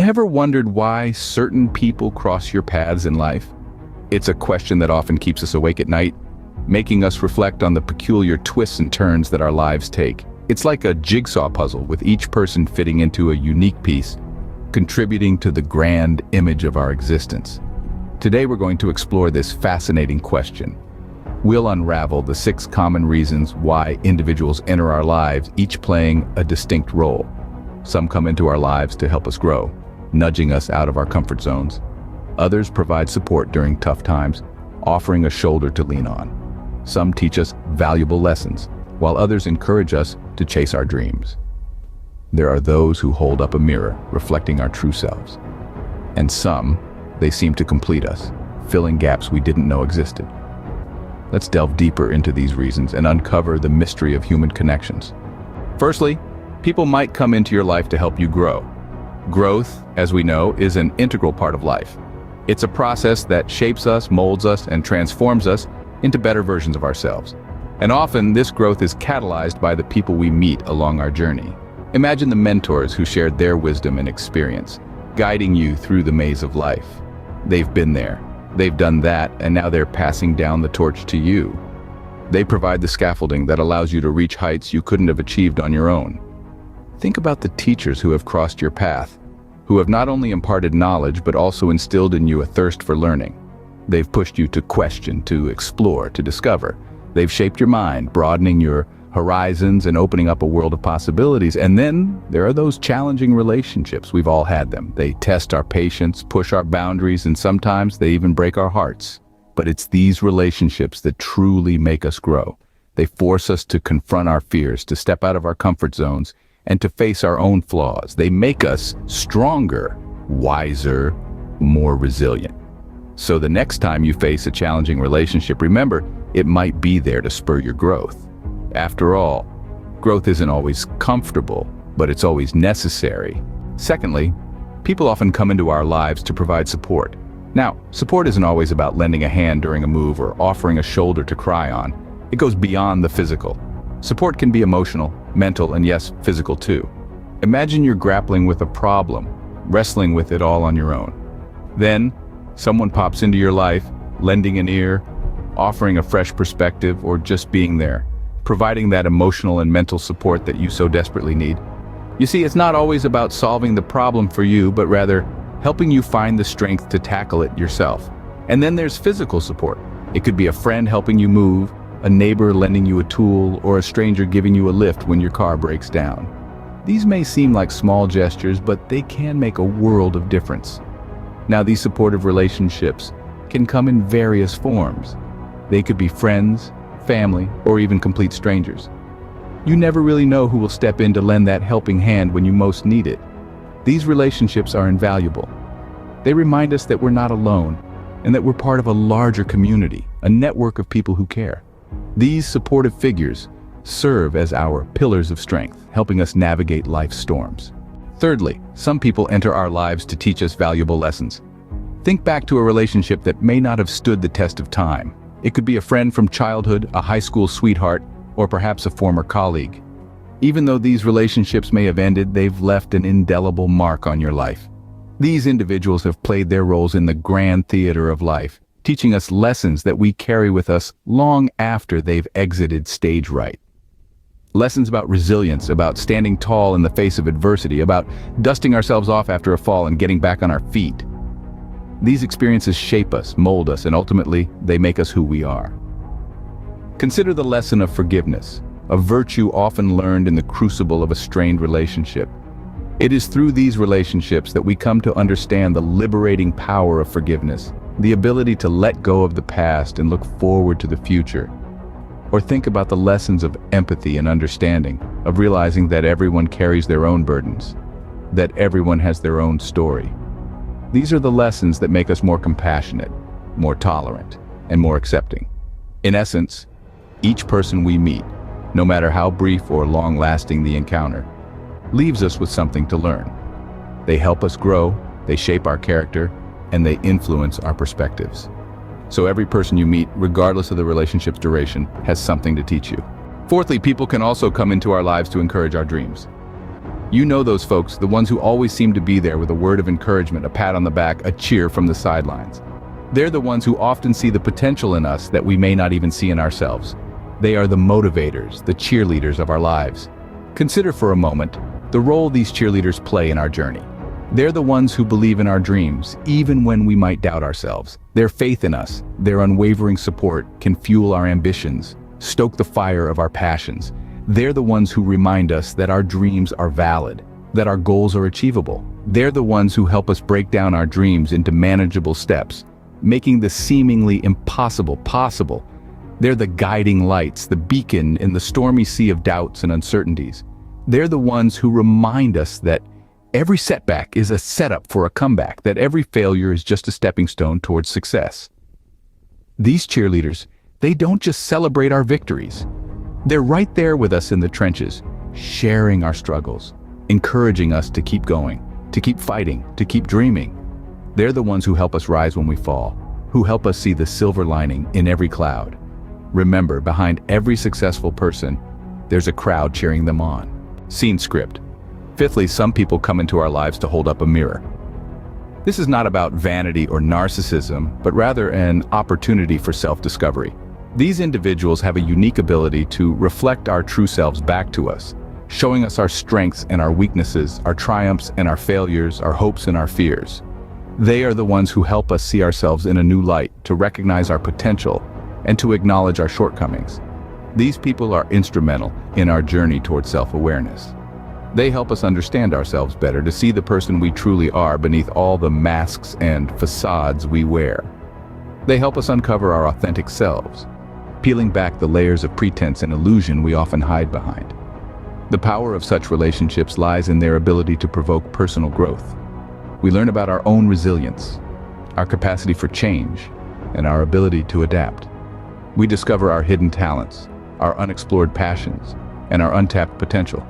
Ever wondered why certain people cross your paths in life? It's a question that often keeps us awake at night, making us reflect on the peculiar twists and turns that our lives take. It's like a jigsaw puzzle, with each person fitting into a unique piece, contributing to the grand image of our existence. Today we're going to explore this fascinating question. We'll unravel the 6 common reasons why individuals enter our lives, each playing a distinct role. Some come into our lives to help us grow, nudging us out of our comfort zones. Others provide support during tough times, offering a shoulder to lean on. Some teach us valuable lessons, while others encourage us to chase our dreams. There are those who hold up a mirror, reflecting our true selves. And some, they seem to complete us, filling gaps we didn't know existed. Let's delve deeper into these reasons and uncover the mystery of human connections. Firstly, people might come into your life to help you grow. Growth, as we know, is an integral part of life. It's a process that shapes us, molds us, and transforms us into better versions of ourselves. And often, this growth is catalyzed by the people we meet along our journey. Imagine the mentors who shared their wisdom and experience, guiding you through the maze of life. They've been there, they've done that, and now they're passing down the torch to you. They provide the scaffolding that allows you to reach heights you couldn't have achieved on your own. Think about the teachers who have crossed your path, who have not only imparted knowledge but also instilled in you a thirst for learning. They've pushed you to question, to explore, to discover. They've shaped your mind, broadening your horizons and opening up a world of possibilities. And then there are those challenging relationships. We've all had them. They test our patience, push our boundaries, and sometimes they even break our hearts. But it's these relationships that truly make us grow. They force us to confront our fears, to step out of our comfort zones, and to face our own flaws. They make us stronger, wiser, more resilient. So the next time you face a challenging relationship, remember, it might be there to spur your growth. After all, growth isn't always comfortable, but it's always necessary. Secondly, people often come into our lives to provide support. Now, support isn't always about lending a hand during a move or offering a shoulder to cry on. It goes beyond the physical. Support can be emotional, mental, and yes, physical too. Imagine you're grappling with a problem, wrestling with it all on your own. Then, someone pops into your life, lending an ear, offering a fresh perspective, or just being there, providing that emotional and mental support that you so desperately need. You see, it's not always about solving the problem for you, but rather helping you find the strength to tackle it yourself. And then there's physical support. It could be a friend helping you move, a neighbor lending you a tool, or a stranger giving you a lift when your car breaks down. These may seem like small gestures, but they can make a world of difference. Now, these supportive relationships can come in various forms. They could be friends, family, or even complete strangers. You never really know who will step in to lend that helping hand when you most need it. These relationships are invaluable. They remind us that we're not alone, and that we're part of a larger community, a network of people who care. These supportive figures serve as our pillars of strength, helping us navigate life's storms. Thirdly, some people enter our lives to teach us valuable lessons. Think back to a relationship that may not have stood the test of time. It could be a friend from childhood, a high school sweetheart, or perhaps a former colleague. Even though these relationships may have ended, they've left an indelible mark on your life. These individuals have played their roles in the grand theater of life, teaching us lessons that we carry with us long after they've exited stage right. Lessons about resilience, about standing tall in the face of adversity, about dusting ourselves off after a fall and getting back on our feet. These experiences shape us, mold us, and ultimately, they make us who we are. Consider the lesson of forgiveness, a virtue often learned in the crucible of a strained relationship. It is through these relationships that we come to understand the liberating power of forgiveness, the ability to let go of the past and look forward to the future. Or think about the lessons of empathy and understanding, of realizing that everyone carries their own burdens, that everyone has their own story. These are the lessons that make us more compassionate, more tolerant, and more accepting. In essence, each person we meet, no matter how brief or long-lasting the encounter, leaves us with something to learn. They help us grow, they shape our character, and they influence our perspectives. So every person you meet, regardless of the relationship's duration, has something to teach you. Fourthly, people can also come into our lives to encourage our dreams. You know those folks, the ones who always seem to be there with a word of encouragement, a pat on the back, a cheer from the sidelines. They're the ones who often see the potential in us that we may not even see in ourselves. They are the motivators, the cheerleaders of our lives. Consider for a moment the role these cheerleaders play in our journey. They're the ones who believe in our dreams, even when we might doubt ourselves. Their faith in us, their unwavering support can fuel our ambitions, stoke the fire of our passions. They're the ones who remind us that our dreams are valid, that our goals are achievable. They're the ones who help us break down our dreams into manageable steps, making the seemingly impossible possible. They're the guiding lights, the beacon in the stormy sea of doubts and uncertainties. They're the ones who remind us that every setback is a setup for a comeback, that every failure is just a stepping stone towards success. These cheerleaders, they don't just celebrate our victories. They're right there with us in the trenches, sharing our struggles, encouraging us to keep going, to keep fighting, to keep dreaming. They're the ones who help us rise when we fall, who help us see the silver lining in every cloud. Remember, behind every successful person, there's a crowd cheering them on. Scene script. Fifthly, some people come into our lives to hold up a mirror. This is not about vanity or narcissism, but rather an opportunity for self-discovery. These individuals have a unique ability to reflect our true selves back to us, showing us our strengths and our weaknesses, our triumphs and our failures, our hopes and our fears. They are the ones who help us see ourselves in a new light, to recognize our potential, and to acknowledge our shortcomings. These people are instrumental in our journey towards self-awareness. They help us understand ourselves better, to see the person we truly are beneath all the masks and facades we wear. They help us uncover our authentic selves, peeling back the layers of pretense and illusion we often hide behind. The power of such relationships lies in their ability to provoke personal growth. We learn about our own resilience, our capacity for change, and our ability to adapt. We discover our hidden talents, our unexplored passions, and our untapped potential.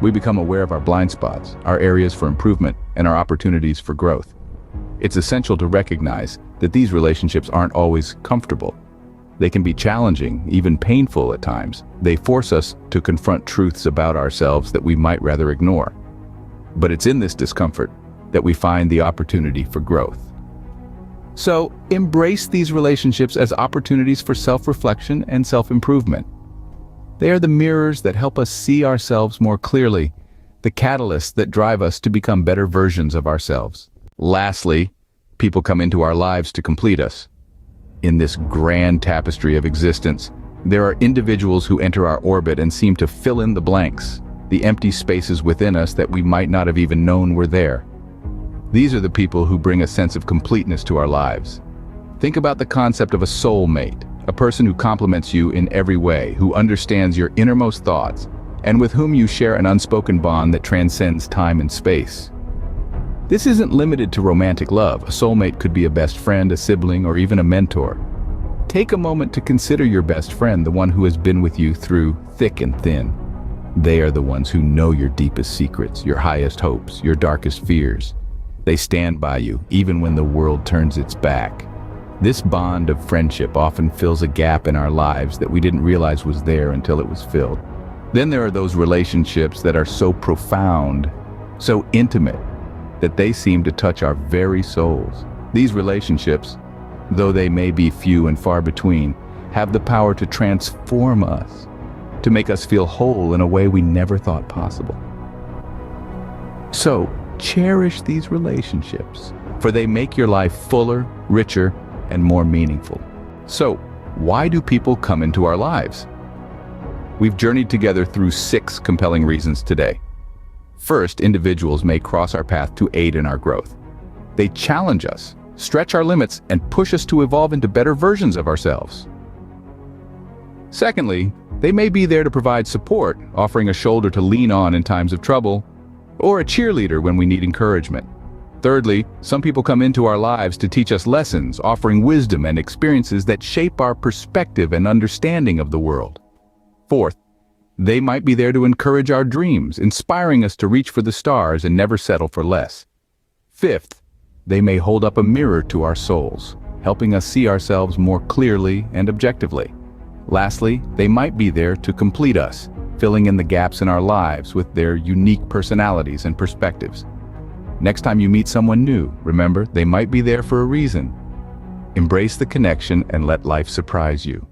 We become aware of our blind spots, our areas for improvement, and our opportunities for growth. It's essential to recognize that these relationships aren't always comfortable. They can be challenging, even painful at times. They force us to confront truths about ourselves that we might rather ignore. But it's in this discomfort that we find the opportunity for growth. So, embrace these relationships as opportunities for self-reflection and self-improvement. They are the mirrors that help us see ourselves more clearly, the catalysts that drive us to become better versions of ourselves. Lastly, people come into our lives to complete us. In this grand tapestry of existence, there are individuals who enter our orbit and seem to fill in the blanks, the empty spaces within us that we might not have even known were there. These are the people who bring a sense of completeness to our lives. Think about the concept of a soulmate, a person who complements you in every way, who understands your innermost thoughts, and with whom you share an unspoken bond that transcends time and space. This isn't limited to romantic love. A soulmate could be a best friend, a sibling, or even a mentor. Take a moment to consider your best friend, the one who has been with you through thick and thin. They are the ones who know your deepest secrets, your highest hopes, your darkest fears. They stand by you, even when the world turns its back. This bond of friendship often fills a gap in our lives that we didn't realize was there until it was filled. Then there are those relationships that are so profound, so intimate, that they seem to touch our very souls. These relationships, though they may be few and far between, have the power to transform us, to make us feel whole in a way we never thought possible. So, cherish these relationships, for they make your life fuller, richer, and more meaningful. So, why do people come into our lives? We've journeyed together through 6 compelling reasons today. First, individuals may cross our path to aid in our growth. They challenge us, stretch our limits, and push us to evolve into better versions of ourselves. Secondly, they may be there to provide support, offering a shoulder to lean on in times of trouble, or a cheerleader when we need encouragement. Thirdly, some people come into our lives to teach us lessons, offering wisdom and experiences that shape our perspective and understanding of the world. Fourth, they might be there to encourage our dreams, inspiring us to reach for the stars and never settle for less. Fifth, they may hold up a mirror to our souls, helping us see ourselves more clearly and objectively. Lastly, they might be there to complete us, filling in the gaps in our lives with their unique personalities and perspectives. Next time you meet someone new, remember, they might be there for a reason. Embrace the connection and let life surprise you.